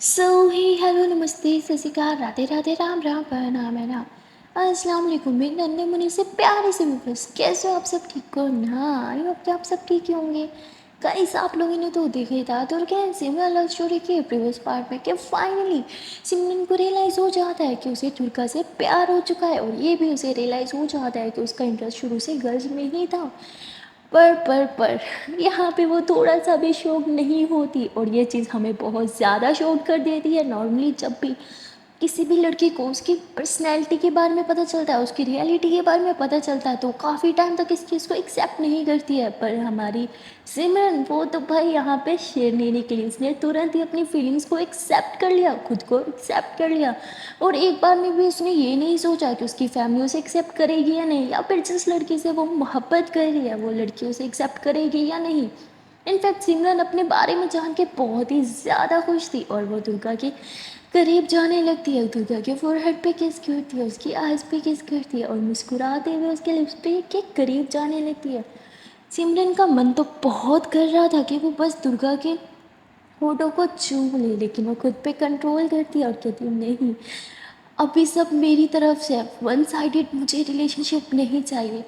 सो ही hello नमस्ते सत श्री अकाल राधे राधे राम राम प्रणाम है ना। अस्सलाम वालेकुम मेरे नन्हे मुन्ने से प्यारे से व्यूअर्स, कैसे हो आप? सब ठीक हो ना? आई होप कि आप सब ठीक ही होंगे। गाइस, आप लोगों ने तो देखा ही था Durga and Simran love story के प्रीवियस पार्ट में कि फाइनली सिमरन को रियलाइज़ हो जाता है कि उसे दुर्गा से प्यार हो चुका है, और ये भी उसे रियलाइज़ हो जाता है कि उसका इंटरेस्ट शुरू से गर्ल्स में ही था। पर यहाँ पे वो थोड़ा-सा भी शॉक नहीं होती, और ये चीज़ हमें बहुत ज़्यादा शॉक कर देती है। नॉर्मली जब भी किसी भी लड़की को उसकी पर्सनैलिटी के बारे में पता चलता है, उसकी रियलिटी के बारे में पता चलता है, तो काफ़ी टाइम तक इस चीज़ को एक्सेप्ट नहीं करती है। पर हमारी सिमरन, वो तो भाई यहाँ पे शेरनी निकली। उसने तुरंत ही अपनी फीलिंग्स को एक्सेप्ट कर लिया, खुद को एक्सेप्ट कर लिया, और एक बार में भी उसने ये नहीं सोचा कि उसकी फैमिली उसे एक्सेप्ट करेगी या नहीं, या फिर जिस लड़की से वो मोहब्बत कर रही है वो लड़की उसे एक्सेप्ट करेगी या नहीं। इनफैक्ट सिमरन अपने बारे में जान के बहुत ही ज़्यादा खुश थी, और वो दुर्गा के करीब जाने लगती है, दुर्गा के फोरहेड पे किस करती है, उसकी आइज़ पे किस करती है, और मुस्कुराते हुए उसके लिप्स पे के करीब जाने लगती है। सिमरन का मन तो बहुत कर रहा था कि वो बस दुर्गा के होठों को चूम ले, लेकिन वो खुद पे कंट्रोल करती है और कहती है नहीं, अभी सब मेरी तरफ से है, वन साइडेड मुझे रिलेशनशिप नहीं चाहिए।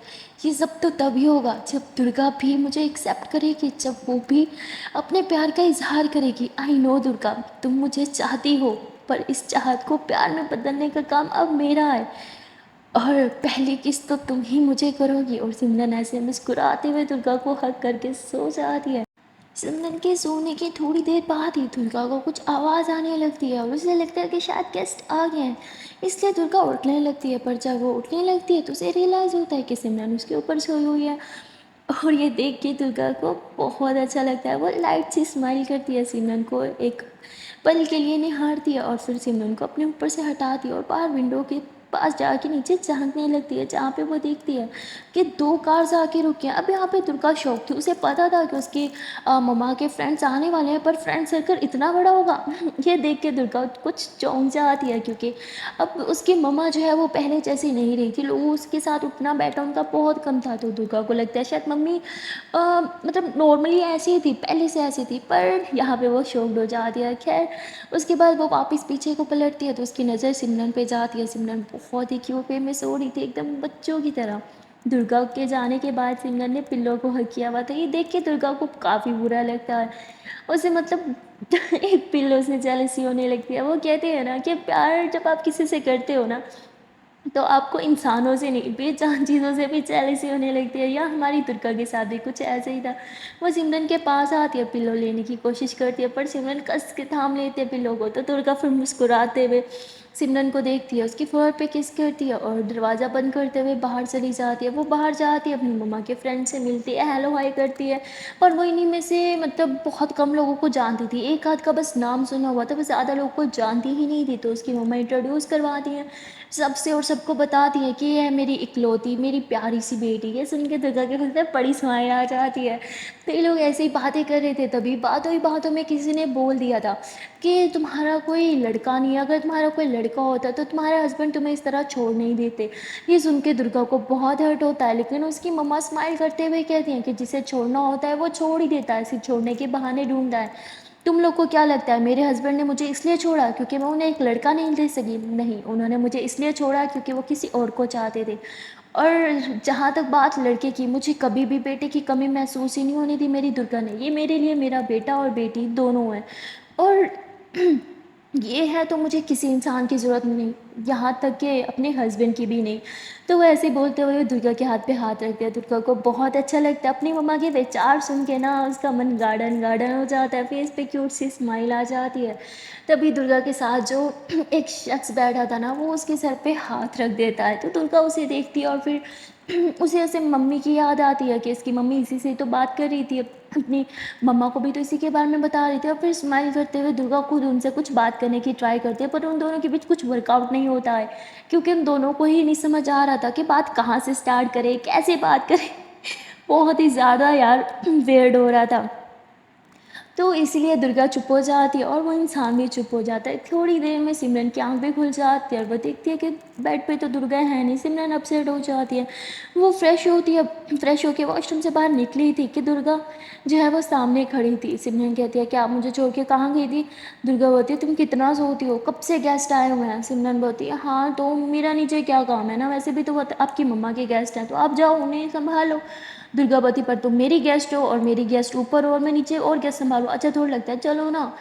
ये सब तो तभी होगा जब दुर्गा भी मुझे एक्सेप्ट करेगी, जब वो भी अपने प्यार का इजहार करेगी। आई नो दुर्गा, तुम मुझे चाहती हो, पर इस चाहत को प्यार में बदलने का काम अब मेरा है, और पहली किस्त तो तुम ही मुझे करोगी। और सिमरन ऐसे मुस्कुराते हुए दुर्गा को हक करके सो जाती है। सिमरन के सोने के थोड़ी देर बाद ही दुर्गा को कुछ आवाज़ आने लगती है, और उसे लगता है कि शायद गेस्ट आ गए हैं, इसलिए दुर्गा उठने लगती है। पर जब वो उठने लगती है तो उसे रियलाइज़ होता है कि सिमरन उसके ऊपर सोई हुई है, और ये देख के दुर्गा को बहुत अच्छा लगता है। वो लाइट सी स्माइल करती है, सिमरन को एक पल के लिए निहारती है, और फिर सिमरन को अपने ऊपर से हटाती है और बाहर विंडो के पास जाके नीचे झांकने लगती है, जहाँ पे वो देखती है कि दो कार्स आके रुके हैं। अब यहाँ पे दुर्गा शौक थी, उसे पता था कि उसके मम्मा के फ्रेंड्स आने वाले हैं, पर फ्रेंड सर्कल इतना बड़ा होगा ये देख के दुर्गा कुछ चौंक जाती है, क्योंकि अब उसकी मम्मा जो है वो पहले जैसी नहीं रही थी, लोग उसके साथ उठना बैठना उनका बहुत कम था। तो दुर्गा को लगता है शायद मम्मी मतलब नॉर्मली ऐसी ही थी, पहले से ऐसी थी, पर यहाँ पे वो शॉक्ड हो जाती है। खैर, उसके बाद वो वापस पीछे को पलटती है तो उसकी नज़र सिमरन पे जाती है। सिमरन बहुत ही क्यूट वे में सो रही थी, एकदम बच्चों की तरह। दुर्गा के जाने के बाद सिमरन ने पिल्लो को हग किया हुआ था, ये देख के दुर्गा को काफ़ी बुरा लगता है। उसे मतलब एक पिल्लो से जेलसी होने लगती है। वो कहते हैं ना कि प्यार जब आप किसी से करते हो ना, तो आपको इंसानों से नहीं, बेजान चीज़ों से भी जेलसी होने लगती है। या हमारी दुर्गा के साथ भी कुछ ऐसे ही था। वो सिमरन के पास आती है, पिल्लो लेने की कोशिश करती है, पर सिमरन कस के थाम लेते हैं पिल्लो को। तो दुर्गा फिर मुस्कुराते हुए सिमरन को देखती है, उसकी फोर पे किस करती है, और दरवाज़ा बंद करते हुए बाहर चली जाती है। वो बाहर जाती है, अपनी मम्मा के फ्रेंड से मिलती है, हेलो हाय करती है। और वो इन्हीं में से मतलब बहुत कम लोगों को जानती थी, एक आध का बस नाम सुना हुआ था, वो ज़्यादा लोगों को जानती ही नहीं थी। तो उसकी मम्मा इंट्रोड्यूस करवाती हैं सबसे, और सबको बताती है कि ये है मेरी इकलौती मेरी प्यारी सी बेटी। ये सुन के दुर्गा के खुद में बड़ी स्माइल आ जाती है। तो ये लोग ऐसे ही बातें कर रहे थे, तभी बातों ही बातों में किसी ने बोल दिया था कि तुम्हारा कोई लड़का नहीं है, अगर तुम्हारा कोई लड़का होता तो तुम्हारे हस्बैंड तुम्हें इस तरह छोड़ नहीं देते। ये सुन के दुर्गा को बहुत हर्ट होता है, लेकिन उसकी मम्मा स्माइल करते हुए कहती हैं कि जिसे छोड़ना होता है वो छोड़ ही देता है, सिर्फ छोड़ने के बहाने ढूंढता है। तुम लोग को क्या लगता है मेरे हस्बैंड ने मुझे इसलिए छोड़ा क्योंकि मैं उन्हें एक लड़का नहीं दे सकी? नहीं, उन्होंने मुझे इसलिए छोड़ा क्योंकि वो किसी और को चाहते थे। और जहाँ तक बात लड़के की, मुझे कभी भी बेटे की कमी महसूस ही नहीं होने दी मेरी दुर्गा ने। ये मेरे लिए मेरा बेटा और बेटी दोनों हैं, और ये है तो मुझे किसी इंसान की ज़रूरत नहीं, यहाँ तक कि अपने हस्बैंड की भी नहीं। तो वो ऐसे बोलते हुए दुर्गा के हाथ पे हाथ रख दिया। दुर्गा को बहुत अच्छा लगता है अपनी मम्मा के विचार सुन के ना, उसका मन गार्डन गार्डन हो जाता है, फेस पे क्यूट सी स्माइल आ जाती है। तभी दुर्गा के साथ जो एक शख्स बैठा था ना, वो उसके सर पे हाथ रख देता है। तो दुर्गा उसे देखती है, और फिर उसे ऐसे मम्मी की याद आती है कि इसकी मम्मी इसी से तो बात कर रही थी, अपनी मम्मा को भी तो इसी के बारे में बता रही थी। और फिर स्माइल करते हुए दुर्गा खुद उनसे कुछ बात करने की ट्राई करती है, पर उन दोनों के बीच कुछ वर्कआउट नहीं होता है, क्योंकि उन दोनों को ही नहीं समझ आ रहा था कि बात कहाँ से स्टार्ट करें, कैसे बात करें। बहुत ही ज़्यादा यार वेयर्ड हो रहा था। तो इसीलिए दुर्गा चुप हो जाती है और वो इंसान भी चुप हो जाता है। थोड़ी देर में सिमरन की आँख भी खुल जाती है और वो देखती है कि बेड पे तो दुर्गा है नहीं। सिमरन अपसेट हो जाती है। वो फ्रेश होती है, फ्रेश होके वॉशरूम से बाहर निकली थी कि दुर्गा जो है वो सामने खड़ी थी। सिमरन कहती है कि आप मुझे छोड़ के कहाँ गई थी? दुर्गा बोलती है तुम कितना सोती हो? कब से गेस्ट आए हुए हैं? सिमरन बोलती है हाँ तो मेरा नीचे क्या काम है ना, वैसे भी तो वो आपकी मम्मा के गेस्ट हैं तो आप जाओ उन्हें संभालो। दुर्गावती पर तुम मेरी गेस्ट हो और मेरी गेस्ट ऊपर हो और मैं नीचे और गेस्ट संभालूँ, अच्छा थोड़ा लगता है, चलो ना।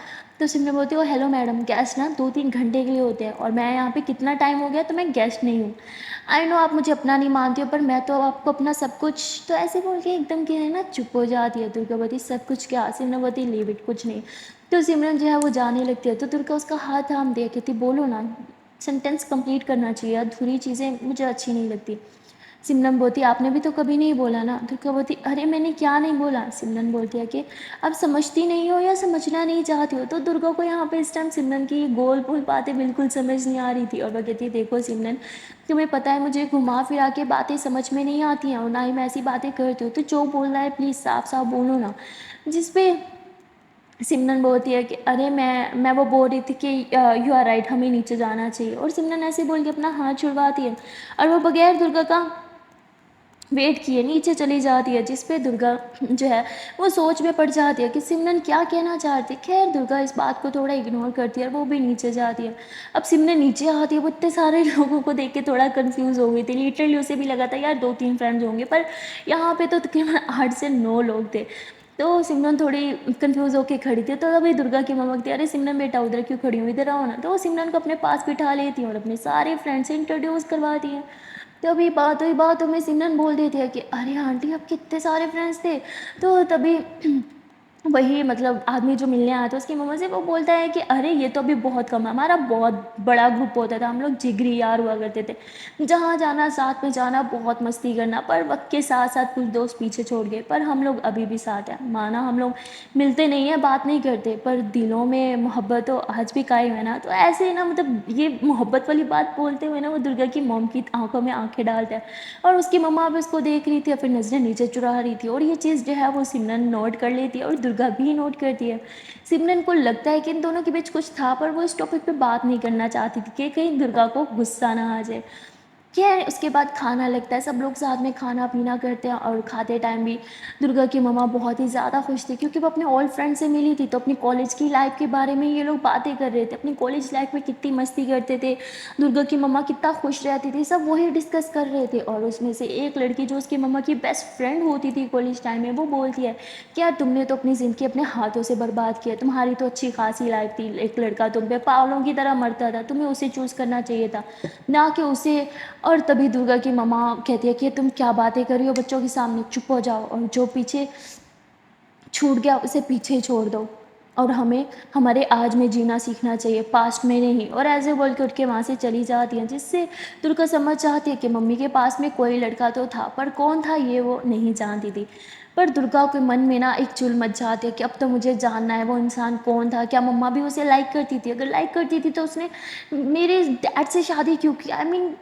तो सिमरन बोलती है हेलो मैडम, गेस्ट ना 2-3 घंटे के लिए होते हैं और मैं यहाँ पे कितना टाइम हो गया तो मैं गेस्ट नहीं हूँ। आई नो आप मुझे अपना नहीं मानती हो पर मैं तो आपको अपना सब कुछ, तो ऐसे बोल के एकदम क्या है ना चुप हो जाती है दुर्गावती। सब कुछ क्या? सिमरनवती लीव इट, कुछ नहीं। तो सिमरन जो है वो जाने लगती है तो दुर्गा उसका हाथ थाम दिया, कहती बोलो ना, सेंटेंस कंप्लीट करना चाहिए, अधूरी चीज़ें मुझे अच्छी नहीं लगती। सिमरन बोलती आपने भी तो कभी नहीं बोला ना। दुर्गा बोलती अरे मैंने क्या नहीं बोला। सिमरन बोलती है कि आप समझती नहीं हो या समझना नहीं चाहती हो। तो दुर्गा को यहाँ पे इस टाइम सिमरन की गोल गोल बातें बिल्कुल समझ नहीं आ रही थी और वह कहती है देखो सिमरन, तुम्हें पता है मुझे घुमा फिरा के बातें समझ में नहीं आती हैं और ना ही मैं ऐसी बातें करती हूँ, तो जो बोलना है प्लीज़ साफ साफ बोलो ना। जिस पे सिमरन बोलती है कि अरे मैं वो बोल रही थी कि यू आर राइट, हमें नीचे जाना चाहिए। और सिमरन ऐसे बोल के अपना हाथ छुड़वाती है और वो बगैर दुर्गा का वेट किए नीचे चली जाती है। जिस पे दुर्गा जो है वो सोच में पड़ जाती है कि सिमरन क्या कहना चाहती है। खैर दुर्गा इस बात को थोड़ा इग्नोर करती है और वो भी नीचे जाती है। अब सिमरन नीचे आती है, वो इतने सारे लोगों को देख के थोड़ा कंफ्यूज हो गई थी। लिटरली उसे भी लगा था यार 2-3 फ्रेंड्स होंगे, पर यहाँ पे तो तकरीबन 8 से 9 लोग थे। तो सिमरन थोड़ी कंफ्यूज होके खड़ी थी। तो तभी दुर्गा की मम्मा कहती है अरे सिमरन बेटा उधर क्यों खड़ी हो, इधर आओ ना। तो वो सिमरन को अपने पास बिठा लेती है और अपने सारे फ्रेंड्स से इंट्रोड्यूस करवाती है। तभी बात हुई बातों में सिमरन बोल देती है कि अरे आंटी आपके इतने सारे फ्रेंड्स थे। तो तभी वही मतलब आदमी जो मिलने आया था उसकी मम्मा से, वो बोलता है कि अरे ये तो अभी बहुत कम है, हमारा बहुत बड़ा ग्रुप होता था, हम लोग जिगरी यार हुआ करते थे, जहाँ जाना साथ में जाना, बहुत मस्ती करना। पर वक्त के साथ साथ कुछ दोस्त पीछे छोड़ गए, पर हम लोग अभी भी साथ हैं। माना हम लोग मिलते नहीं हैं, बात नहीं करते, पर दिलों में मोहब्बत तो आज भी कायम है ना। तो ऐसे ही ना मतलब ये मोहब्बत वाली बात बोलते हुए ना वो दुर्गा की मॉम की आंखों में आंखें डालता है और उसकी मम्मा भी उसको देख रही थी और फिर नजरें नीचे चुरा रही थी। और ये चीज़ जो है वो सिमरन नोट कर लेती है और दुर्गा भी नोट करती है। सिमरन को लगता है कि इन दोनों के बीच कुछ था, पर वो इस टॉपिक पे बात नहीं करना चाहती थी कि कहीं दुर्गा को गुस्सा ना आ जाए। खैर उसके बाद खाना लगता है, सब लोग साथ में खाना पीना करते हैं और खाते टाइम भी दुर्गा की मम्मा बहुत ही ज़्यादा खुश थी क्योंकि वो अपने ओल्ड फ्रेंड से मिली थी। तो अपनी कॉलेज की लाइफ के बारे में ये लोग बातें कर रहे थे, अपनी कॉलेज लाइफ में कितनी मस्ती करते थे, दुर्गा की मम्मा कितना खुश रहती थी, सब वही डिस्कस कर रहे थे। और उसमें से एक लड़की जो उसकी मम्मा की बेस्ट फ्रेंड होती थी कॉलेज टाइम में, वो बोलती है कि यार तुमने तो अपनी ज़िंदगी अपने हाथों से बर्बाद किया, तुम्हारी तो अच्छी खासी लाइफ थी, एक लड़का तुम पे पागलों की तरह मरता था, तुम्हें उसे चूज़ करना चाहिए था ना कि उसे। और तभी दुर्गा की मम्मा कहती है कि तुम क्या बातें कर रही हो बच्चों के सामने, चुप हो जाओ और जो पीछे छूट गया उसे पीछे छोड़ दो और हमें हमारे आज में जीना सीखना चाहिए, पास्ट में नहीं। और ऐसे बोल के उठ के वहाँ से चली जाती हैं, जिससे दुर्गा समझ जाती है कि मम्मी के पास में कोई लड़का तो था, पर कौन था ये वो नहीं जानती थी। पर दुर्गा के मन में ना एक चुल मच जाती है कि अब तो मुझे जानना है वो इंसान कौन था, क्या मम्मा भी उसे लाइक करती थी, अगर लाइक करती थी तो उसने मेरे डैड से शादी क्यों की, आई मीन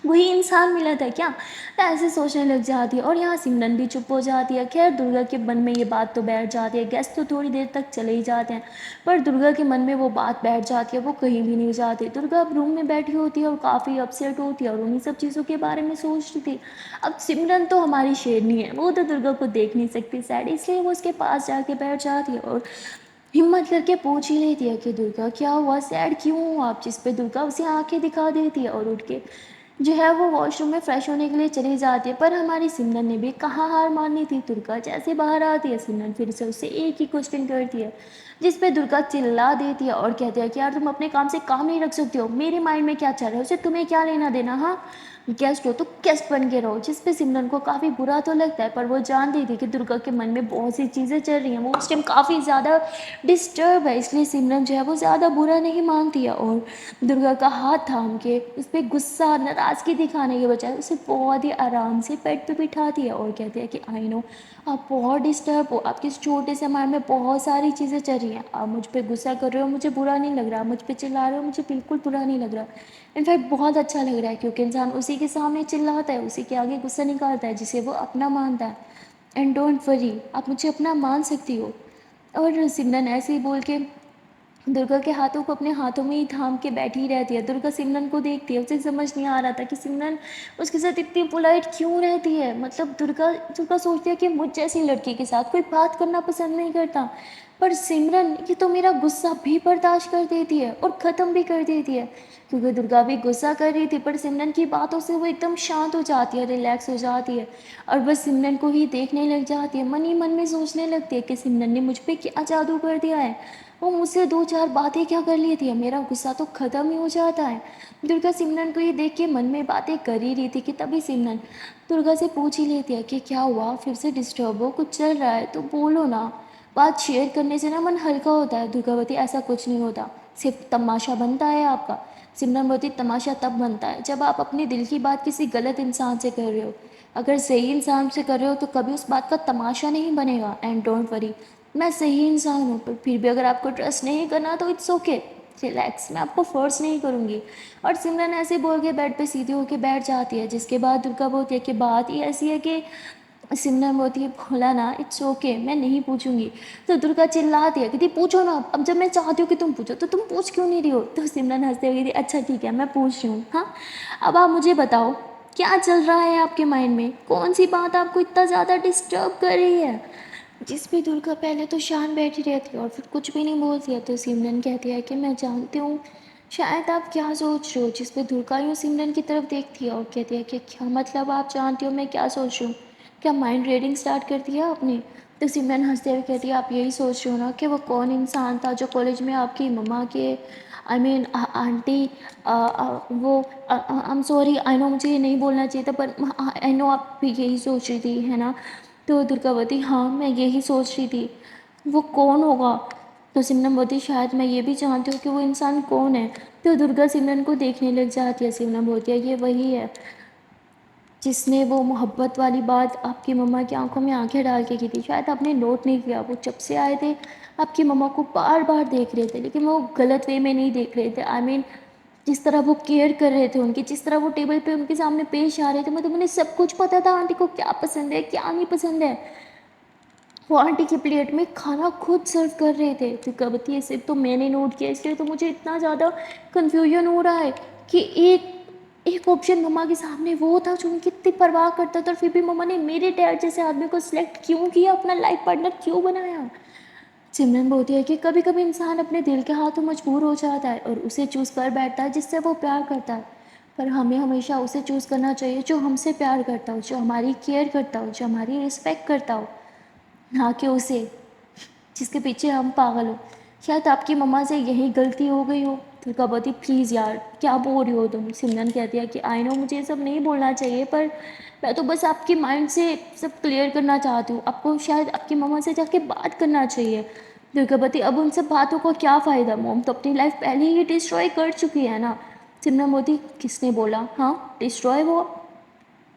वही इंसान मिला था क्या। तो ऐसे सोचने लग जाती है और यहाँ सिमरन भी चुप हो जाती है। खैर दुर्गा के मन में ये बात तो बैठ जाती है, गेस्ट तो थोड़ी देर तक चले ही जाते हैं, पर दुर्गा के मन में वो बात बैठ जाती है, वो कहीं भी नहीं जाती। दुर्गा अब रूम में बैठी होती है और काफ़ी अपसेट होती है और उन्हीं सब चीज़ों के बारे में सोच रही थी। अब सिमरन तो हमारी शेरनी है, वो तो दुर्गा को देख नहीं सकती सैड, इसलिए वो उसके पास जाके बैठ जाती है और हिम्मत करके पूछ ही लेती है कि दुर्गा क्या हुआ, सैड क्यों हो आप। जिस पे दुर्गा उसे आंखें दिखा देती है और उठ के जो है वो वॉशरूम में फ्रेश होने के लिए चली जाती है। पर हमारी सिमरन ने भी कहाँ हार मानी थी। दुर्गा जैसे बाहर आती है सिमरन फिर से उससे एक ही क्वेश्चन करती है, जिस पे दुर्गा चिल्ला देती है और कहती है कि यार तुम अपने काम से काम नहीं रख सकती हो, मेरे माइंड में क्या चल रहा है उसे तुम्हें क्या लेना देना। हाँ गेस्ट हो तो गेस्ट बन के रहो। जिस पे सिमरन को काफ़ी बुरा तो लगता है, पर वो जानती थी कि दुर्गा के मन में बहुत सी चीज़ें चल रही हैं, वो उस टाइम काफ़ी ज़्यादा डिस्टर्ब है, इसलिए सिमरन जो है वो ज़्यादा बुरा नहीं मानती है और दुर्गा का हाथ थाम के उस पर गुस्सा नाराज़गी दिखाने के बजाय उसे बहुत ही आराम से बेड पे बिठाती है और कहती है कि आई नो आप बहुत डिस्टर्ब हो, आपके इस छोटे से माइंड में बहुत सारी चीज़ें चल रही हैं, आप मुझ पे गुस्सा कर रहे हो मुझे बुरा नहीं लग रहा, मुझ पे चिल्ला रहे हो मुझे बिल्कुल बुरा नहीं लग रहा, इनफैक्ट बहुत अच्छा लग रहा है, क्योंकि इंसान उसी के सामने चिल्लाता है, उसी के आगे गुस्सा निकालता है जिसे वो अपना मानता है। एंड डोंट वरी, आप मुझे अपना मान सकती हो। और सिमरन ऐसे ही बोल के दुर्गा के हाथों को अपने हाथों में ही थाम के बैठी रहती है। दुर्गा सिमरन को देखती है, उसे समझ नहीं आ रहा था कि सिमरन उसके साथ इतनी पोलाइट क्यों रहती है। मतलब दुर्गा दुर्गा सोचती है कि मुझ जैसी लड़की के साथ कोई बात करना पसंद नहीं करता, पर सिमरन ये तो मेरा गुस्सा भी बर्दाश्त कर देती है और ख़त्म भी कर देती है। क्योंकि दुर्गा भी गुस्सा कर रही थी, पर सिमरन की बातों से वो एकदम शांत हो जाती है, रिलैक्स हो जाती है और बस सिमरन को ही देखने लग जाती है। मन ही मन में सोचने लगती है कि सिमरन ने मुझ पे क्या जादू कर दिया है, वो मुझसे दो चार बातें क्या कर लेती है, मेरा गुस्सा तो ख़त्म ही हो जाता है। दुर्गा सिमरन को ये देख के मन में बातें कर ही रही थी कि तभी सिमरन दुर्गा से पूछ ही लेती है कि क्या हुआ, फिर से डिस्टर्ब हो, कुछ चल रहा है तो बोलो ना। बात शेयर करने से ना मन हल्का होता है। दुर्गावती ऐसा कुछ नहीं होता, सिर्फ तमाशा बनता है आपका। सिमरन बोलती तमाशा तब बनता है जब आप अपने दिल की बात किसी गलत इंसान से कर रहे हो। अगर सही इंसान से कर रहे हो तो कभी उस बात का तमाशा नहीं बनेगा। एंड डोंट वरी, मैं सही इंसान हूँ, पर फिर भी अगर आपको ट्रस्ट नहीं करना तो इट्स ओके, रिलैक्स, मैं आपको फोर्स नहीं करूँगी। और सिमरन ऐसे बोल के बेड पे सीधी होके बैठ जाती है, जिसके बाद दुर्गा बोलती है कि बात ही ऐसी है कि सिमरन बोलती है बोला ना इट्स ओके, मैं नहीं पूछूंगी। तो दुर्गा चिल्लाती है, कहती पूछो ना, अब जब मैं चाहती हूँ कि तुम पूछो तो तुम पूछ क्यों नहीं रही हो। तो सिमरन हंसते हुए कहती अच्छा ठीक है मैं पूछ रही हूँ। हाँ, अब आप मुझे बताओ क्या चल रहा है आपके माइंड में, कौन सी बात आपको इतना ज़्यादा डिस्टर्ब कर रही है। जिस पे दुर्गा पहले तो शांत बैठी रहती है और फिर कुछ भी नहीं बोलती है। तो सिमरन कहती है कि मैं जानती हूँ शायद आप क्या सोच रहे हो। जिस पे दुर्गा यूँ सिमरन की तरफ देखती है और कहती है कि क्या मतलब आप जानती हो मैं क्या सोच रही हूँ, क्या माइंड रीडिंग स्टार्ट कर दिया आपने। तो सिमरन हंसते हुए कहती है आप यही सोच रहे हो ना कि वो कौन इंसान था जो कॉलेज में आपकी मम्मा के आई मीन आंटी वो I am sorry, I know मुझे ये नहीं बोलना चाहिए था, पर आई नो आप भी यही सोच रही थी है ना। तो दुर्गावती हाँ मैं यही सोच रही थी, वो कौन होगा। तो सिमरन बोलती शायद मैं ये भी जानती हूँ कि वो इंसान कौन है। तो दुर्गा सिमरन को देखने लग जाती है। सिमरन बोलती है ये वही है जिसने वो मोहब्बत वाली बात आपकी मम्मा की आंखों में आंखें डाल के की थी। शायद आपने नोट नहीं किया, वो जब से आए थे आपकी मम्मा को बार बार देख रहे थे, लेकिन वो गलत वे में नहीं देख रहे थे। आई मीन जिस तरह वो केयर कर रहे थे उनकी, जिस तरह वो टेबल पे उनके सामने पेश आ रहे थे, मतलब उन्हें सब कुछ पता था आंटी को क्या पसंद है क्या नहीं पसंद है। वो आंटी की प्लेट में खाना खुद सर्व कर रहे थे। तो कबती ऐसे तो मैंने नोट किया, इसलिए तो मुझे इतना ज़्यादा कन्फ्यूजन हो रहा है कि एक एक ऑप्शन मम्मा के सामने वो था जो उनकी इतनी परवाह करता था, और फिर भी मम्मा ने मेरे डैड जैसे आदमी को सिलेक्ट क्यों किया, अपना लाइफ पार्टनर क्यों बनाया। सिमरन बोलती है कि कभी कभी इंसान अपने दिल के हाथों मजबूर हो जाता है और उसे चूज़ कर बैठता है जिससे वो प्यार करता है। पर हमें हमेशा उसे चूज़ करना चाहिए जो हमसे प्यार करता हो, जो हमारी केयर करता हो, जो हमारी रिस्पेक्ट करता हो, ना कि उसे जिसके पीछे हम पागल हो। शायद आपकी मम्मा से यही गलती हो गई हो। दुर्गा बोलती प्लीज़ यार क्या बोल रही हो तुम। सिमरन कहती है कि आई नो मुझे ये सब नहीं बोलना चाहिए, पर मैं तो बस आपके माइंड से सब क्लियर करना चाहती हूँ। आपको शायद आपकी मम्मा से जाके बात करना चाहिए। दुर्गावती अब उन सब बातों का क्या फ़ायदा, मोम तो अपनी लाइफ पहले ही डिस्ट्रॉय कर चुकी है ना। सिमरन मोदी किसने बोला, हाँ डिस्ट्रॉय वो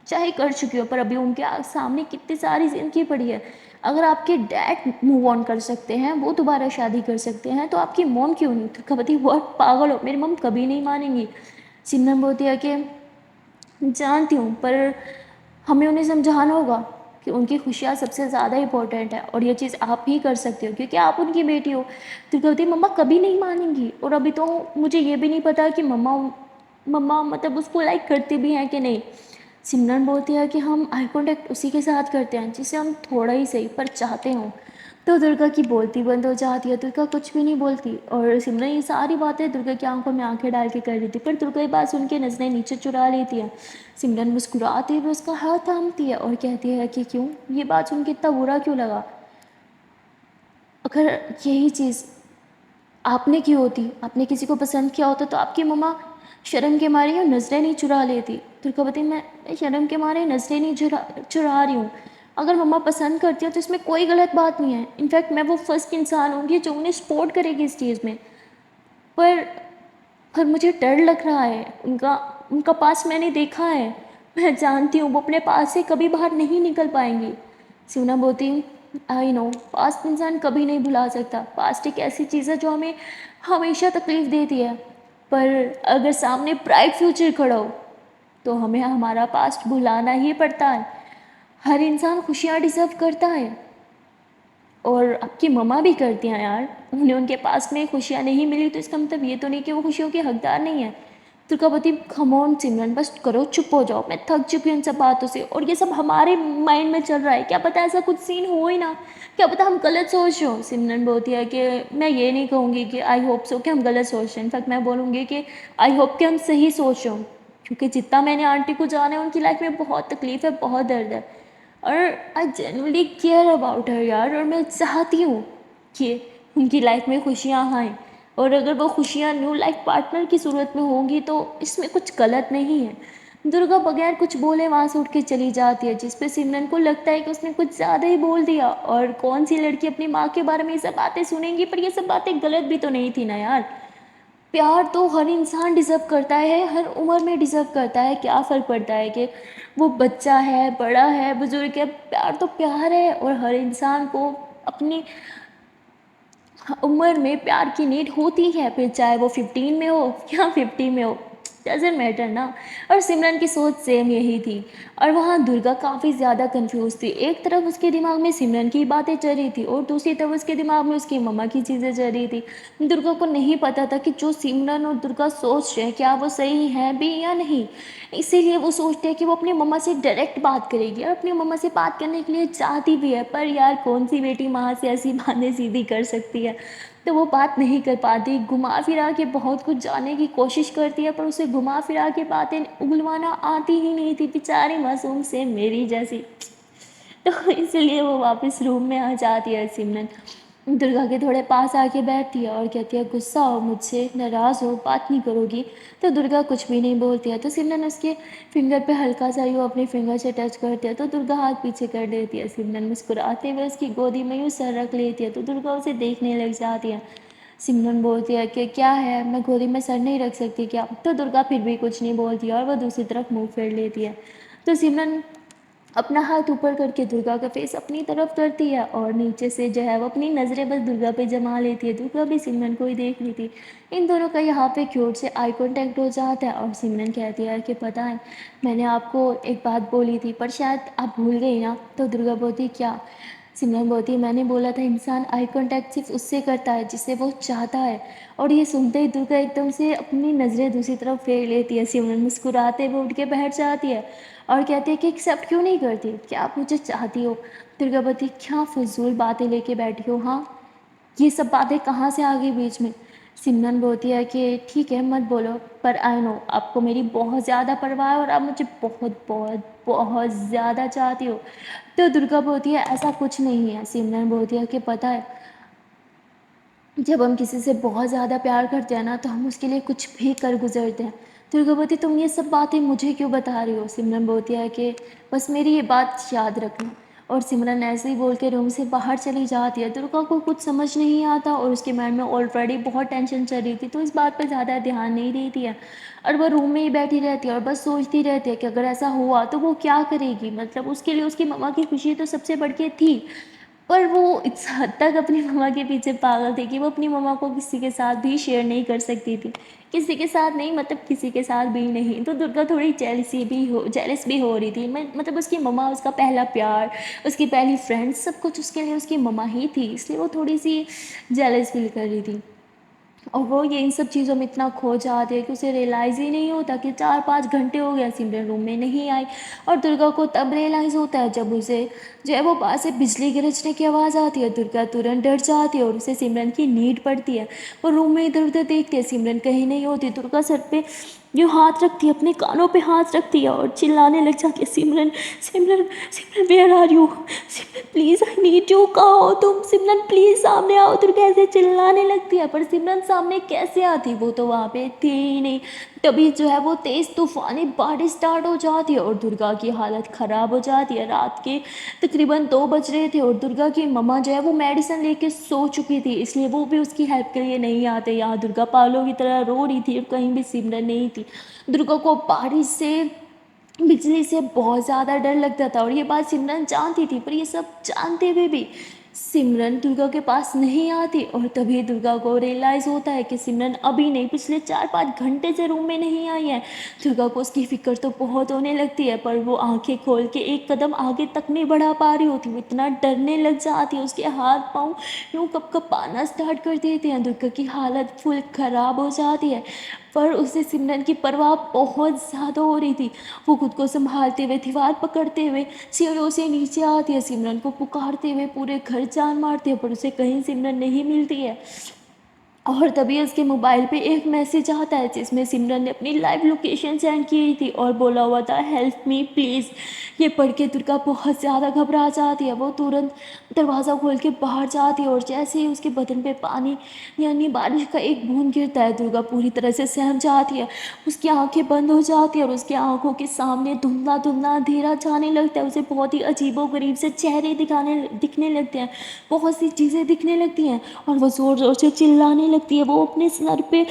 चाहे कर चुकी हो, पर अभी उनके सामने कितनी सारी ज़िंदगी पड़ी है। अगर आपके डैड मूव ऑन कर सकते हैं, वो दोबारा शादी कर सकते हैं, तो आपकी मॉम क्यों नहीं। तो कबती बहुत पागल हो, मेरी मम कभी नहीं मानेंगी। सिमरन बोलती है कि जानती हूँ, पर हमें उन्हें समझाना होगा कि उनकी खुशियाँ सबसे ज़्यादा इम्पोर्टेंट है और ये चीज़ आप ही कर सकते हो क्योंकि आप उनकी बेटी हो। तो कहती मम्मा कभी नहीं मानेंगी, और अभी तो मुझे ये भी नहीं पता कि मम्मा मम्मा मतलब उसको लाइक करती भी हैं कि नहीं। सिमरन बोलती है कि हम आई कॉन्टैक्ट उसी के साथ करते हैं जिसे हम थोड़ा ही सही पर चाहते हों। तो दुर्गा की बोलती बंद हो जाती है, दुर्गा कुछ भी नहीं बोलती और सिमरन ये सारी बातें दुर्गा की आंखों में आंखें डाल के कर रही थी, पर दुर्गा ये बात सुन के नजरें नीचे चुरा लेती है। सिमरन मुस्कुराते हुए उसका हाथ थामती है और कहती है कि क्यों, ये बात सुन के इतना बुरा क्यों लगा। अगर यही चीज़ आपने की होती, आपने किसी को पसंद किया होता, तो आपकी मम्मा शर्म के मारे यूँ नज़रें नहीं चुरा लेती। दुर्गावती मैं शर्म के मारे नज़रें नहीं चुरा चुरा रही हूँ। अगर मम्मा पसंद करती है तो इसमें कोई गलत बात नहीं है। इनफैक्ट मैं वो फर्स्ट इंसान होंगी जो उन्हें सपोर्ट करेगी इस चीज़ में। पर पर मुझे डर लग रहा है, उनका उनका पास मैंने देखा है। मैं जानती हूँ वो अपने पास से कभी बाहर नहीं निकल पाएंगी। सिमना बोलती आई नो पास्ट इंसान कभी नहीं भुला सकता। पास्ट एक ऐसी चीज़ है जो हमें हमेशा तकलीफ़ देती है, पर अगर सामने ब्राइट फ्यूचर खड़ा हो तो हमें हमारा पास्ट भुलाना ही पड़ता है। हर इंसान खुशियाँ डिज़र्व करता है, और आपकी मम्मा भी करती हैं यार। उन्हें उनके पास में खुशियाँ नहीं मिली तो इसका मतलब ये तो नहीं कि वो खुशियों की हकदार नहीं है। दुर्गावती कम ऑन सिमरन, बस करो, चुप हो जाओ, मैं थक चुकी हूँ इन सब बातों से। और ये सब हमारे माइंड में चल रहा है, क्या पता ऐसा कुछ सीन हो ही ना, क्या पता हम गलत सोच रहे हो। सिमरन बोलती है कि मैं ये नहीं कहूँगी कि आई होप सो कि हम गलत सोच रहे हैं, इनफैक्ट मैं बोलूँगी कि आई होप कि हम सही सोच रहे हो। क्योंकि जितना मैंने आंटी को जाना है उनकी लाइफ में बहुत तकलीफ़ है, बहुत दर्द है, और I genuinely care about her यार। और मैं चाहती हूँ कि उनकी लाइफ में खुशियाँ आएँ, और अगर वो खुशियाँ न्यू लाइफ पार्टनर की सूरत में होंगी तो इसमें कुछ गलत नहीं है। दुर्गा बगैर कुछ बोले वहाँ से उठ के चली जाती है, जिस पे सिमरन को लगता है कि उसने कुछ ज़्यादा ही बोल दिया। और कौन सी लड़की अपनी माँ के बारे में ये सब बातें सुनेंगी, पर ये सब बातें गलत भी तो नहीं थी ना यार। प्यार तो हर इंसान डिज़र्व करता है, हर उम्र में डिज़र्व करता है। क्या फ़र्क पड़ता है कि वो बच्चा है, बड़ा है, बुज़ुर्ग है, प्यार तो प्यार है। और हर इंसान को अपनी उम्र में प्यार की नीड होती है, फिर चाहे वो 15 में हो या 50 में हो, डजेंट मैटर ना। और सिमरन की सोच सेम यही थी। और वहाँ दुर्गा काफ़ी ज़्यादा कंफ्यूज थी। एक तरफ उसके दिमाग में सिमरन की बातें चल रही थी और दूसरी तरफ उसके दिमाग में उसकी मम्मा की चीज़ें चल रही थी। दुर्गा को नहीं पता था कि जो सिमरन और दुर्गा सोच रहे हैं क्या वो सही है भी या नहीं। इसीलिए वो सोचते हैं कि वो अपनी मम्मा से डायरेक्ट बात करेगी, और अपनी मम्मा से बात करने के लिए चाहती भी है, पर यार कौन सी बेटी माँ से ऐसी बातें सीधी कर सकती है। तो वो बात नहीं कर पाती, घुमा फिरा के बहुत कुछ जानने की कोशिश करती है, पर उसे घुमा फिरा के बातें उगलवाना आती ही नहीं थी, बेचारी मासूम से मेरी जैसी। तो इसलिए वो वापस रूम में आ जाती है सिमरन, दुर्गा के थोड़े पास आके बैठती है और कहती है गुस्सा हो मुझसे, नाराज़ हो, बात नहीं करोगी। तो दुर्गा कुछ भी नहीं बोलती है, तो सिमरन उसके फिंगर पे हल्का सा यूँ अपने फिंगर से टच करती है, तो दुर्गा हाथ पीछे कर देती है। सिमरन मुस्कुराते हुए उसकी गोदी में यूँ सर रख लेती है, तो दुर्गा उसे देखने लग जाती है। सिमरन बोलती है कि क्या है, मैं गोदी में सर नहीं रख सकती क्या। तो दुर्गा फिर भी कुछ नहीं बोलती है और वह दूसरी तरफ मुँह फेर लेती है। तो सिमरन अपना हाथ ऊपर करके दुर्गा का फेस अपनी तरफ करती है, और नीचे से जो है वो अपनी नज़रें बस दुर्गा पे जमा लेती है। दुर्गा भी सिमरन को ही देख रही थी। इन दोनों का यहाँ पे क्यूट से आई कांटेक्ट हो जाता है, और सिमरन कहती है कि पता है मैंने आपको एक बात बोली थी पर शायद आप भूल गई ना। तो दुर्गा बोलती क्या। सिमरन बोलती है मैंने बोला था इंसान आई कांटेक्ट सिर्फ उससे करता है जिसे वो चाहता है। और ये सुनते ही दुर्गा एकदम से अपनी नज़रें दूसरी तरफ फेर लेती है। सिमरन मुस्कुराते हुए उठ के बैठ जाती है और कहती है कि एक्सेप्ट क्यों नहीं करती, क्या आप मुझे चाहती हो। दुर्गा बोलती क्या फजूल बातें लेके बैठी हो, हाँ ये सब बातें कहाँ से आ गई बीच में। सिमरन बोलती है कि ठीक है मत बोलो, पर आई नो आपको मेरी बहुत ज़्यादा परवाह है और आप मुझे बहुत बहुत बहुत ज़्यादा चाहती हो। तो दुर्गा बोलती है ऐसा कुछ नहीं है। सिमरन बोलती है कि पता है जब हम किसी से बहुत ज़्यादा प्यार करते हैं ना तो हम उसके लिए कुछ भी कर गुजरते हैं। दुर्गा बोलती तुम ये सब बातें मुझे क्यों बता रही हो। सिमरन बोलती है कि बस मेरी ये बात याद रखना। और सिमरन ऐसे ही बोल के रूम से बाहर चली जाती है। दुर्गा को कुछ समझ नहीं आता और उसके माइंड में ऑलरेडी बहुत टेंशन चल रही थी, तो इस बात पर ज़्यादा ध्यान नहीं देती है। और वह रूम में ही बैठी रहती है और बस सोचती रहती है कि अगर ऐसा हुआ तो वो क्या करेगी। मतलब उसके लिए उसकी मम्मा की खुशी तो सबसे बढ़ के थी, पर वो इस हद तक अपनी मम्मा के पीछे पागल थी कि वो अपनी मम्मा को किसी के साथ भी शेयर नहीं कर सकती थी। किसी के साथ नहीं, मतलब किसी के साथ भी नहीं। तो दुर्गा थोड़ी जेलस भी हो रही थी। मैं मतलब उसकी मम्मा उसका पहला प्यार, उसकी पहली फ्रेंड, सब कुछ उसके लिए उसकी मम्मा ही थी, इसलिए वो थोड़ी सी जेलस फील कर रही थी। और वो ये इन सब चीज़ों में इतना खो जाती है कि उसे रियलाइज़ ही नहीं होता कि 4-5 घंटे हो गया सिमरन रूम में नहीं आई। और दुर्गा को तब रियलाइज़ होता है जब उसे जो है वो बाहर से बिजली गरजने की आवाज़ आती है। दुर्गा तुरंत डर जाती है और उसे सिमरन की नीड पड़ती है। वो रूम में इधर उधर देखती है, सिमरन कहीं नहीं होती। दुर्गा सर पे यूँ हाथ रखती है, अपने कानों पे हाथ रखती है और चिल्लाने लग जाती है Simran Simran Simran where are you, Simran please I need you, कहाँ हो तुम, सिमरन प्लीज़ सामने आओ। दुर्गा ऐसे चिल्लाने लगती है, पर सिमरन सामने कैसे आती, वो तो वहाँ पे थी ही नहीं। तभी जो है वो तेज़ तूफानी बारिश स्टार्ट हो जाती है और दुर्गा की हालत ख़राब हो जाती है। रात के तकरीबन 2 बज रहे थे और दुर्गा की मम्मा जो है वो मेडिसिन लेके सो चुकी थी, इसलिए वो भी उसकी हेल्प के लिए नहीं आते। यहाँ दुर्गा पागलों की तरह रो रही थी और कहीं भी सिमरन नहीं थी। दुर्गा को बारिश से, बिजली से बहुत ज़्यादा डर लगता था, और ये बात सिमरन जानती थी, पर ये सब जानते हुए भी सिमरन दुर्गा के पास नहीं आती और तभी दुर्गा को रियलाइज़ होता है कि सिमरन अभी नहीं, पिछले 4-5 घंटे से रूम में नहीं आई है। दुर्गा को उसकी फ़िक्र तो बहुत होने लगती है, पर वो आंखें खोल के एक कदम आगे तक नहीं बढ़ा पा रही होती। वो इतना डरने लग जाती है, उसके हाथ पाँव यूँ कँप-कँपाना स्टार्ट कर देते हैं। दुर्गा की हालत फुल ख़राब हो जाती है, पर उसे सिमरन की परवाह बहुत ज़्यादा हो रही थी। वो खुद को संभालते हुए दीवार पकड़ते हुए सीढ़ियों से नीचे आती है, सिमरन को पुकारते हुए पूरे घर जान मारती है, पर उसे कहीं सिमरन नहीं मिलती है। और तभी उसके मोबाइल पे एक मैसेज आता है जिसमें सिमरन ने अपनी लाइव लोकेशन सेंड की थी और बोला हुआ था, हेल्प मी प्लीज़। ये पढ़ के दुर्गा बहुत ज़्यादा घबरा जाती है। वो तुरंत दरवाज़ा खोल के बाहर जाती है और जैसे ही उसके बदन पे पानी यानी बारिश का एक बूंद गिरता है, दुर्गा पूरी तरह से सहम जाती है। उसकी आंखें बंद हो जाती है और उसकी आंखों के सामने धुंधला धुंधला अंधेरा छाने लगता है। उसे बहुत ही अजीबोगरीब से चेहरे दिखने लगते हैं, बहुत सी चीज़ें दिखने लगती हैं और वो ज़ोर ज़ोर से चिल्लाने लगती है। वो अपने सर पे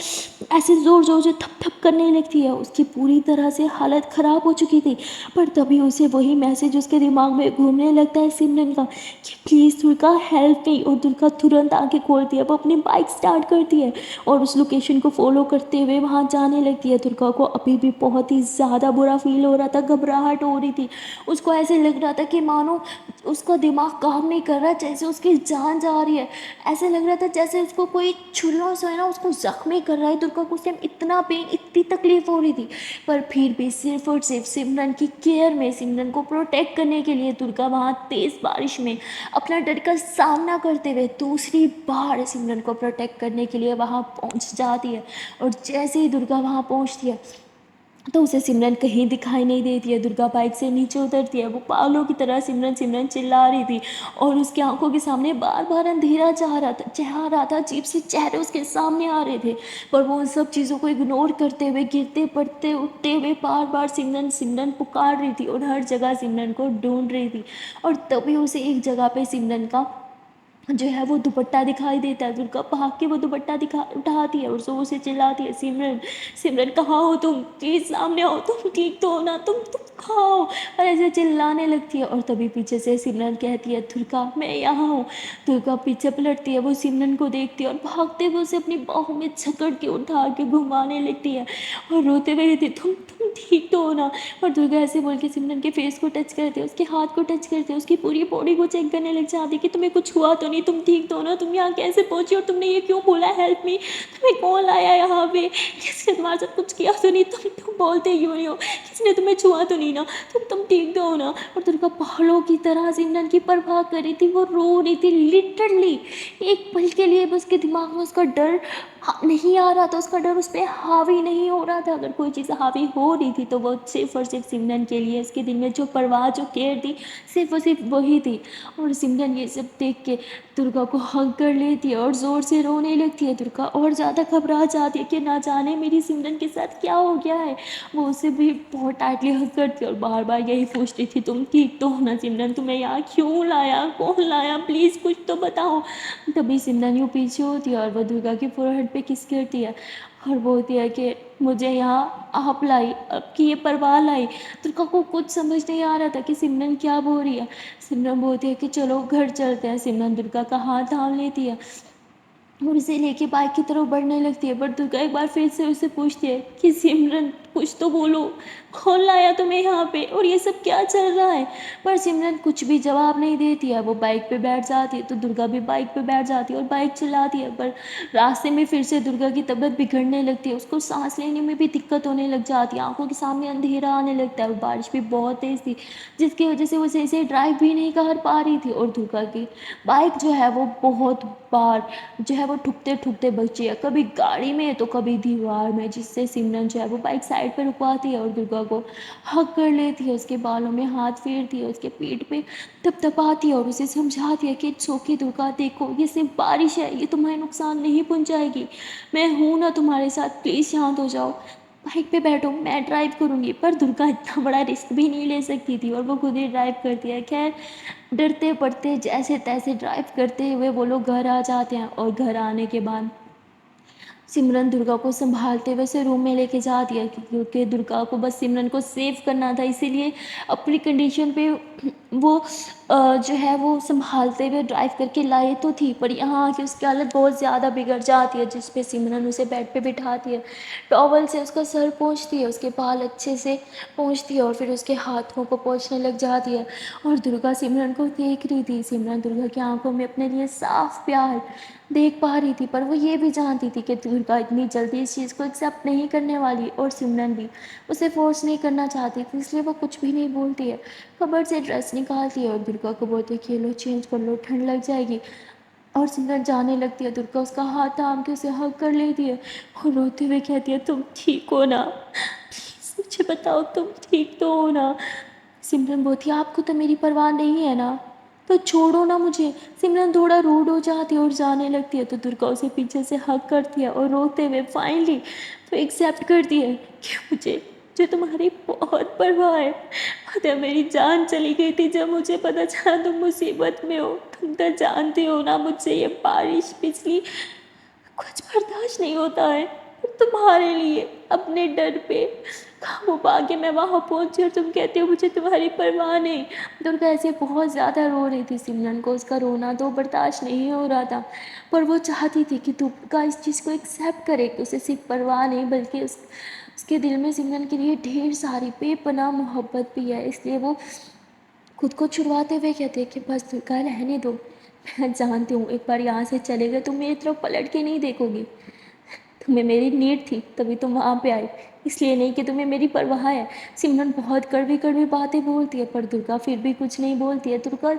ऐसे ज़ोर ज़ोर से थप थप करने लगती है। उसकी पूरी तरह से हालत ख़राब हो चुकी थी, पर तभी उसे वही मैसेज उसके दिमाग में घूमने लगता है सिमरन का कि प्लीज़ दुर्गा हेल्प मी। और दुर्गा तुरंत आंखें खोलती है, वो अपनी बाइक स्टार्ट करती है और उस लोकेशन को फॉलो करते हुए वहाँ जाने लगती है। दुर्गा को अभी भी बहुत ही ज़्यादा बुरा फील हो रहा था, घबराहट हो रही थी। उसको ऐसे लग रहा था कि मानो उसका दिमाग काम नहीं कर रहा, जैसे उसकी जान जा रही है। ऐसे लग रहा था जैसे उसको कोई छुरियों से है ना उसको ज़ख्मी कर रहा है। दुर्गा को उस टाइम इतना पेन, इतनी तकलीफ हो रही थी, पर फिर भी सिर्फ और सिर्फ सिमरन की केयर में, सिमरन को प्रोटेक्ट करने के लिए दुर्गा वहाँ तेज़ बारिश में अपना डर का सामना करते हुए दूसरी बार सिमरन को प्रोटेक्ट करने के लिए वहाँ पहुँच जाती है। और जैसे ही दुर्गा वहाँ पहुँचती है तो उसे सिमरन कहीं दिखाई नहीं देती है। दुर्गा बाइक से नीचे उतरती है। वो पागलों की तरह सिमरन सिमरन चिल्ला रही थी और उसकी आंखों के सामने बार बार अंधेरा चाह रहा था, अजीब से चेहरे उसके सामने आ रहे थे, पर वो उन सब चीज़ों को इग्नोर करते हुए गिरते पड़ते उठते हुए बार बार सिमरन सिमरन पुकार रही थी और हर जगह सिमरन को ढूंढ रही थी। और तभी उसे एक जगह पे सिमरन का जो है वो दुपट्टा दिखाई देता है। दुर्गा भाग के वो दुपट्टा दिखा उठाती है और ज़ोर से चिल्लाती है, सिमरन सिमरन कहाँ हो तुम, प्लीज़ सामने आओ, तुम ठीक तो हो ना, तुम कहाँ हो। और ऐसे चिल्लाने लगती है और तभी पीछे से सिमरन कहती है, दुर्गा मैं यहाँ हूँ। दुर्गा पीछे पलटती है, वो सिमरन को देखती है और भागते हुए उसे अपनी बाहों में जकड़ के उठा के घुमाने लगती है और रोते हुए कहती है, तुम ठीक तो हो ना। और दुर्गा ऐसे बोल के सिमरन के फेस को टच करती है, उसके हाथ को टच करती है, उसकी पूरी बॉडी को चेक करने लग जाती है कि तुम्हें कुछ हुआ तो नहीं, तुम ठीक तो हो ना, तुम यहाँ कैसे पहुँची और तुमने ये क्यों बोला हेल्प मी, तुम्हें कौन लाया यहाँ पे, किसने तुम्हारे साथ कुछ किया तो नहीं, तुम बोलते क्यों नहीं हो, किसने तुम्हें छुआ तो नहीं ना, तुम ठीक तो हो ना। और दुर्गा पहाड़ों की तरह सिमरन की परवाह कर रही थी, वो रो रही थी लिटरली। एक पल के लिए भी उसके दिमाग में उसका डर नहीं आ रहा था, उसका डर उस पर हावी नहीं हो रहा था। अगर कोई चीज़ हावी हो रही थी तो वो सिर्फ और सिर्फ सिमरन के लिए, उसके दिल में जो परवाह जो केयर थी सिर्फ और सिर्फ वही थी। और सिमरन ये सब देख के दुर्गा को हग कर लेती है और ज़ोर से रोने लगती है। दुर्गा और ज़्यादा घबरा जाती है कि ना जाने मेरी सिमरन के साथ क्या हो गया है। वो उसे भी बहुत टाइटली हग करती है और बार बार यही पूछती थी, तुम ठीक तो हो ना सिमरन, तुम्हें यहाँ क्यों लाया, कौन लाया, प्लीज़ कुछ तो बताओ। तभी सिमरन यूँ पीछे होती है और वो दुर्गा की फोरहेड पे किस करती है और बोलती है कि मुझे यहाँ आप लाई, आपकी ये परवाह लाई। दुर्गा को कुछ समझ नहीं आ रहा था कि सिमरन क्या बोल रही है। सिमरन बोलती है कि चलो घर चलते हैं। सिमरन दुर्गा का हाथ थाम लेती है और उसे लेके बाइक की तरफ बढ़ने लगती है, पर दुर्गा एक बार फिर से उसे पूछती है कि सिमरन कुछ तो बोलो, कौन लाया तुम्हें यहाँ पे और ये सब क्या चल रहा है। पर सिमरन कुछ भी जवाब नहीं देती है। वो बाइक पे बैठ जाती है तो दुर्गा भी बाइक पे बैठ जाती है और बाइक चलाती है, पर रास्ते में फिर से दुर्गा की तबीयत बिगड़ने लगती है। उसको सांस लेने में भी दिक्कत होने लग जाती है, आंखों के सामने अंधेरा आने लगता है और बारिश भी बहुत तेज़ थी जिसकी वजह से वो सही से ड्राइव भी नहीं कर पा रही थी। और दुर्गा की बाइक जो है वो बहुत बार जो है वो ठुकते ठुकते बची है, कभी गाड़ी में तो कभी दीवार में, जिससे सिमरन जो है वो बाइक साइड पर रुकवाती है और दुर्गा को हक कर लेती है, उसके बालों में हाथ फेरती है, उसके पीठ पे थपथपाती है और उसे समझाती है कि इट्स ओके दुर्गा, देखो ये सिर्फ बारिश है, ये तुम्हें नुकसान नहीं पहुंचाएगी, मैं हूँ ना तुम्हारे साथ, प्लीज़ शांत हो जाओ, बाइक पे बैठो, मैं ड्राइव करूँगी। पर दुर्गा इतना बड़ा रिस्क भी नहीं ले सकती थी और वो खुद ही ड्राइव करती है। खैर डरते पड़ते जैसे तैसे ड्राइव करते हुए वो लोग घर आ जाते हैं और घर आने के बाद सिमरन दुर्गा को संभालते हुए उसे रूम में लेके जा दिया, क्योंकि दुर्गा को बस सिमरन को सेव करना था, इसीलिए अपनी कंडीशन पे वो जो है वो संभालते हुए ड्राइव करके लाए तो थी, पर यहाँ आके उसकी हालत बहुत ज़्यादा बिगड़ जाती है, जिस पे सिमरन उसे बेड पे बिठाती है, टॉवल से उसका सर पोंछती है, उसके बाल अच्छे से पोंछती है और फिर उसके हाथों को पोंछने लग जाती है। और दुर्गा सिमरन को देख रही थी, सिमरन दुर्गा की आंखों में अपने लिए साफ प्यार देख पा रही थी, पर वो ये भी जानती थी कि दुर्गा इतनी जल्दी इस चीज़ को एक्सेप्ट नहीं करने वाली, और सिमरन भी उसे फोर्स नहीं करना चाहती थी, इसलिए वो कुछ भी नहीं बोलती है। कबर्ड से ड्रेस निकालती है और दुर्गा को बोलती है कि लो चेंज कर लो, ठंड लग जाएगी। और सिमरन जाने लगती है, दुर्गा उसका हाथ थाम के उसे हग कर लेती है और रोते हुए कहती है, तुम ठीक हो ना, प्लीज़ मुझे बताओ तुम ठीक तो हो ना। सिमरन बोलती है, आपको तो मेरी परवाह नहीं है ना, तो छोड़ो ना मुझे। सिमरन थोड़ा रूड हो जाती है और जाने लगती है, तो दुर्गा उसे पीछे से हग करती है और रोते हुए फाइनली तो एक्सेप्ट करती है कि मुझे जो तुम्हारी बहुत परवाह है। पता है मेरी जान चली गई थी जब मुझे पता चला तुम मुसीबत में हो। तुम तो जानते हो ना मुझसे ये बारिश बिजली कुछ बर्दाश्त नहीं होता है, पर तुम्हारे लिए अपने डर पे काबू पा के मैं वहाँ पहुँची और तुम कहते हो मुझे तुम्हारी परवाह नहीं। दुर्गा ऐसे बहुत ज़्यादा रो रही थी, सिमरन को उसका रोना तो बर्दाश्त नहीं हो रहा था, पर वो चाहती थी कि दुर्गा इस चीज़ को एक्सेप्ट करे कि उसे सिर्फ परवाह नहीं बल्कि उसके दिल में सिमरन के लिए ढेर सारी बेपनाह मोहब्बत भी है। इसलिए वो खुद को छुड़वाते हुए कहते हैं कि बस दुर्गा रहने दो, मैं जानती हूँ एक बार यहाँ से चले गए तुम मेरी तरफ पलट के नहीं देखोगी, तुम्हें मेरी नीड थी तभी तुम वहाँ पे आई, इसलिए नहीं कि तुम्हें मेरी परवाह है। सिमरन बहुत कड़वी कड़वी बातें बोलती है, पर दुर्गा फिर भी कुछ नहीं बोलती है। दुर्गा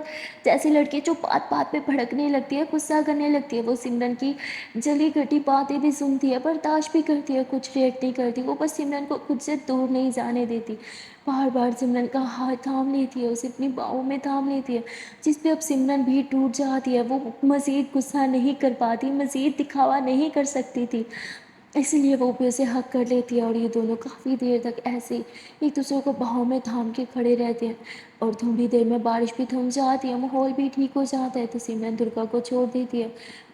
जैसी लड़की जो बात बात पे भड़कने लगती है, गुस्सा करने लगती है, वो सिमरन की जली घटी बातें भी सुनती है, बर्दाश्त भी करती है, कुछ रिएक्ट नहीं करती, वो बस सिमरन को खुद से दूर नहीं जाने देती। बार बार सिमरन का हाथ थाम लेती है, उसे अपनी बाहों में थाम लेती है, जिस पे अब सिमरन भी टूट जाती है। वो मज़ीद गुस्सा नहीं कर पाती, मज़ीद दिखावा नहीं कर सकती थी, इसीलिए वो भी उसे हक कर लेती है और ये दोनों काफ़ी देर तक ऐसे ही एक दूसरे को बाहों में थाम के खड़े रहते हैं। और थोड़ी देर में बारिश भी थम जाती है, माहौल भी ठीक हो जाता है, तो सिमरन दुर्गा को छोड़ देती है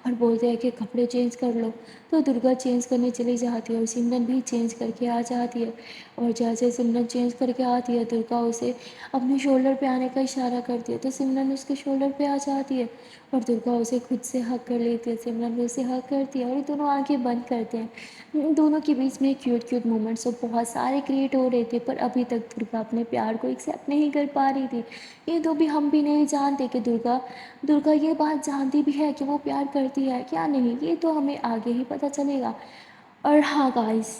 और बोलते हैं कि कपड़े चेंज कर लो। तो दुर्गा चेंज करने चली जाती है और सिमरन भी चेंज करके आ जाती है। और जैसे सिमरन चेंज करके आती है, दुर्गा उसे अपने शोल्डर पे आने का इशारा करती है, तो सिमरन उसके शोल्डर पे आ जाती है और दुर्गा उसे खुद से हक कर लेती है। सिमरन भी उसे हक करती है और ये दोनों आंखें बंद करते हैं। इन दोनों के बीच में क्यूट क्यूट मोमेंट्स तो बहुत सारे क्रिएट हो रहे थे, पर अभी तक दुर्गा अपने प्यार को एक्सेप्ट नहीं कर पा रही थी। ये तो भी हम भी नहीं जानते कि दुर्गा दुर्गा ये बात जानती भी है कि वो प्यार करती है क्या नहीं, ये तो हमें आगे ही पता चलेगा। और हाँ गाइस,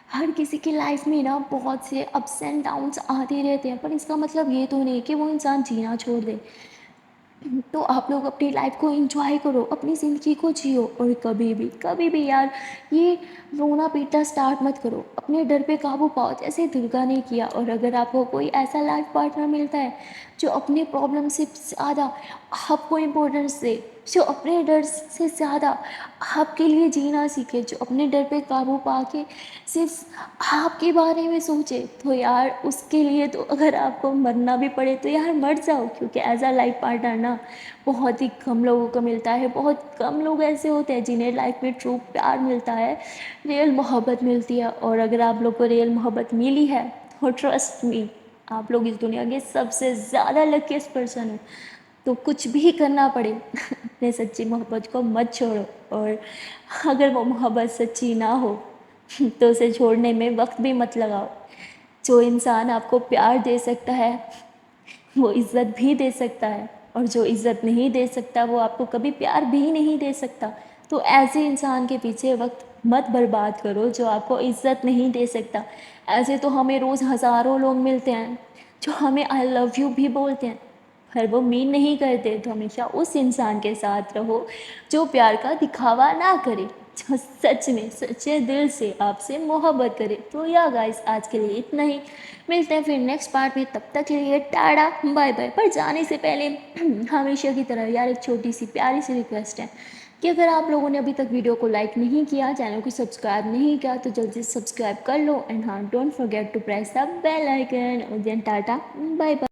हर किसी की लाइफ में ना बहुत से अप्स एंड डाउन्स आते रहते हैं, पर इसका मतलब ये तो नहीं कि वो इंसान जीना छोड़ दे। तो आप लोग अपनी लाइफ को एंजॉय करो, अपनी ज़िंदगी को जियो, और कभी भी यार ये रोना पीटना स्टार्ट मत करो, अपने डर पे काबू पाओ जैसे दुर्गा ने किया। और अगर आपको कोई ऐसा लाइफ पार्टनर मिलता है जो अपने प्रॉब्लम से ज़्यादा आपको इम्पोर्टेंस दे, जो अपने डर से ज़्यादा आपके लिए जीना सीखे, जो अपने डर पे काबू पा के सिर्फ आपके बारे में सोचे, तो यार उसके लिए तो अगर आपको मरना भी पड़े तो यार मर जाओ, क्योंकि एज अ लाइफ पार्टनर ना बहुत ही कम लोगों को मिलता है। बहुत कम लोग ऐसे होते हैं जिन्हें लाइफ में ट्रू प्यार मिलता है, रियल मोहब्बत मिलती है। और अगर आप लोग को रियल मोहब्बत मिली है तो ट्रस्ट मी, आप लोग इस दुनिया के सबसे ज़्यादा लकीस्ट पर्सन हो। तो कुछ भी करना पड़े अपने सच्ची मोहब्बत को मत छोड़ो, और अगर वो मोहब्बत सच्ची ना हो तो उसे छोड़ने में वक्त भी मत लगाओ। जो इंसान आपको प्यार दे सकता है वो इज़्ज़त भी दे सकता है, और जो इज़्ज़त नहीं दे सकता वो आपको कभी प्यार भी नहीं दे सकता। तो ऐसे इंसान के पीछे वक्त मत बर्बाद करो जो आपको इज़्ज़त नहीं दे सकता। ऐसे तो हमें रोज़ हज़ारों लोग मिलते हैं जो हमें आई लव यू भी बोलते हैं, पर वो मीन नहीं करते। तो हमेशा उस इंसान के साथ रहो जो प्यार का दिखावा ना करे, जो सच में सच्चे दिल से आपसे मोहब्बत करे। तो या गाइस, आज के लिए इतना ही, मिलते हैं फिर नेक्स्ट पार्ट में, तब तक के लिए टाटा बाय बाय। पर जाने से पहले हमेशा की तरह यार एक छोटी सी प्यारी सी रिक्वेस्ट है कि अगर आप लोगों ने अभी तक वीडियो को लाइक नहीं किया, चैनल को सब्सक्राइब नहीं किया, तो जल्दी से सब्सक्राइब कर लो, एंड हाँ, don't forget to press the bell icon. और देन टाटा बाय बाय।